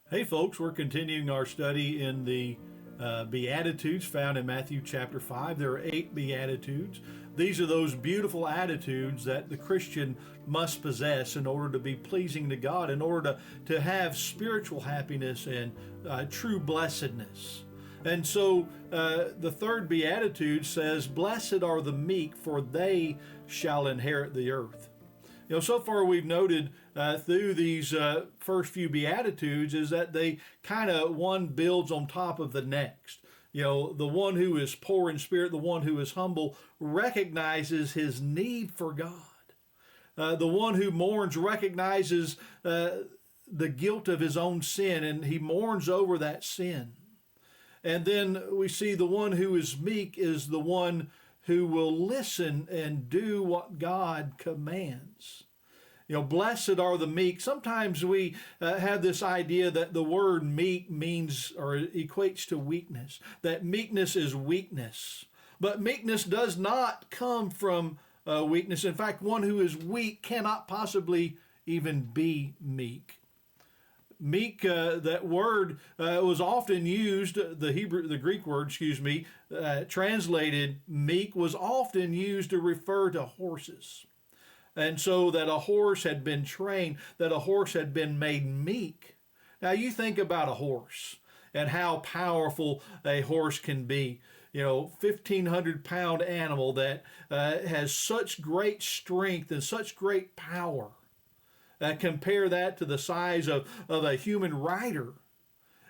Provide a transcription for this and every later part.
Hey folks, we're continuing our study in the Beatitudes found in Matthew chapter 5. There are 8 Beatitudes. These are those beautiful attitudes that the Christian must possess in order to be pleasing to God, in order to have spiritual happiness and true blessedness. And so the third Beatitude says, "Blessed are the meek, for they shall inherit the earth." So far we've noted through these first few Beatitudes is that they kind of one builds on top of the next. The one who is poor in spirit, the one who is humble, recognizes his need for God. The one who mourns recognizes the guilt of his own sin, and he mourns over that sin. And then we see the one who is meek is the one who will listen and do what God commands. Blessed are the meek. Sometimes we have this idea that the word meek means or equates to weakness, that meekness is weakness. But meekness does not come from weakness. In fact, one who is weak cannot possibly even be meek. Meek, that word was often used, the Greek word, translated meek, was often used to refer to horses. And so that a horse had been trained, that a horse had been made meek. Now you think about a horse and how powerful a horse can be. 1,500-pound animal that has such great strength and such great power. Compare that to the size of a human rider.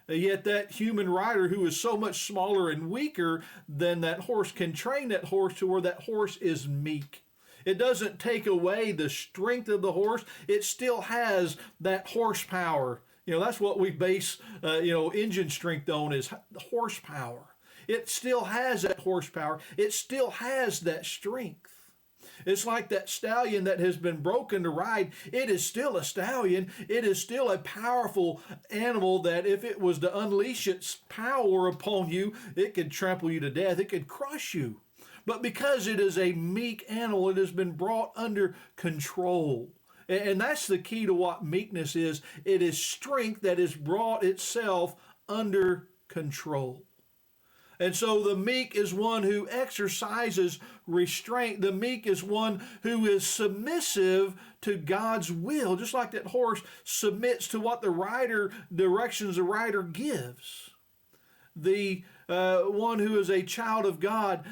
Yet that human rider who is so much smaller and weaker than that horse can train that horse to where that horse is meek. It doesn't take away the strength of the horse. It still has that horsepower. That's what we base, engine strength on is horsepower. It still has that horsepower. It still has that strength. It's like that stallion that has been broken to ride. It is still a stallion. It is still a powerful animal that if it was to unleash its power upon you, it could trample you to death. It could crush you. But because it is a meek animal, it has been brought under control. And that's the key to what meekness is. It is strength that has brought itself under control. And so the meek is one who exercises restraint. The meek is one who is submissive to God's will, just like that horse submits to what the directions the rider gives. The one who is a child of God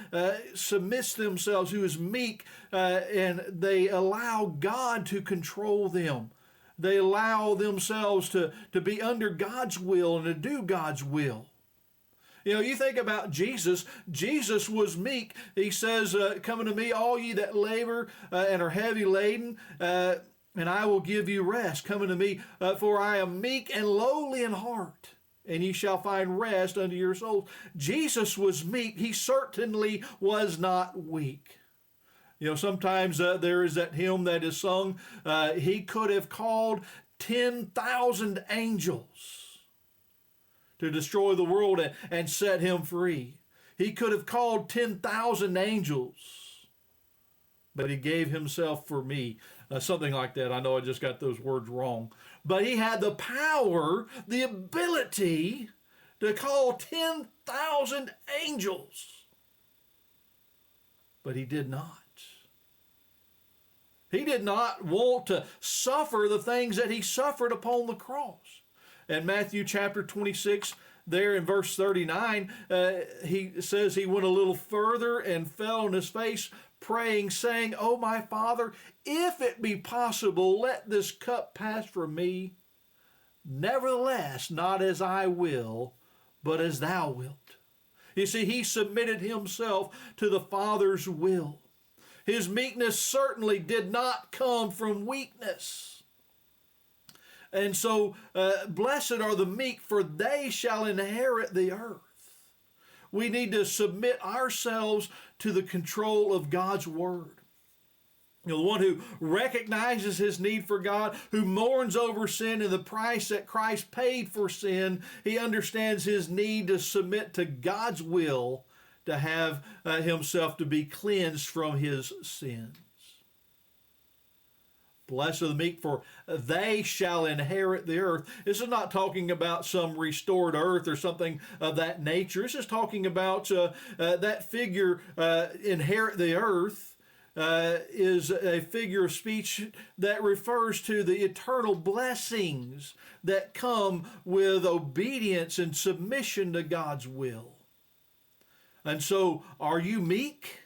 submits themselves, who is meek, and they allow God to control them. They allow themselves to be under God's will and to do God's will. You think about Jesus. Jesus was meek. He says, "Come unto me, all ye that labor and are heavy laden, and I will give you rest. Come unto me, for I am meek and lowly in heart, and ye shall find rest unto your souls." Jesus was meek. He certainly was not weak. Sometimes there is that hymn that is sung, he could have called 10,000 angels to destroy the world and set him free. He could have called 10,000 angels, but he gave himself for me. Something like that. I know I just got those words wrong. But he had the power, the ability to call 10,000 angels. But he did not. He did not want to suffer the things that he suffered upon the cross. In Matthew chapter 26, there in verse 39, he says he went a little further and fell on his face, praying, saying, "O my Father, if it be possible, let this cup pass from me. Nevertheless, not as I will, but as thou wilt." You see, he submitted himself to the Father's will. His meekness certainly did not come from weakness. And so, blessed are the meek, for they shall inherit the earth. We need to submit ourselves to the control of God's word. The one who recognizes his need for God, who mourns over sin and the price that Christ paid for sin, he understands his need to submit to God's will to have himself to be cleansed from his sins. Blessed are the meek, for they shall inherit the earth. This is not talking about some restored earth or something of that nature. This is talking about that figure, inherit the earth, is a figure of speech that refers to the eternal blessings that come with obedience and submission to God's will. And so, are you meek?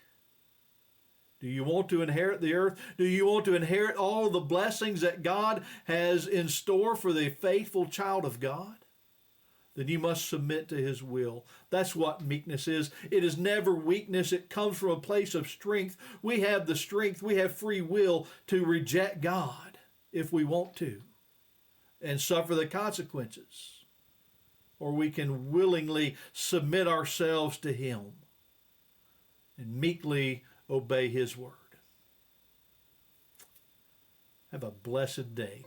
Do you want to inherit the earth? Do you want to inherit all the blessings that God has in store for the faithful child of God? Then you must submit to his will. That's what meekness is. It is never weakness. It comes from a place of strength. We have the strength, we have free will to reject God if we want to and suffer the consequences. Or we can willingly submit ourselves to him and meekly obey his word. Have a blessed day.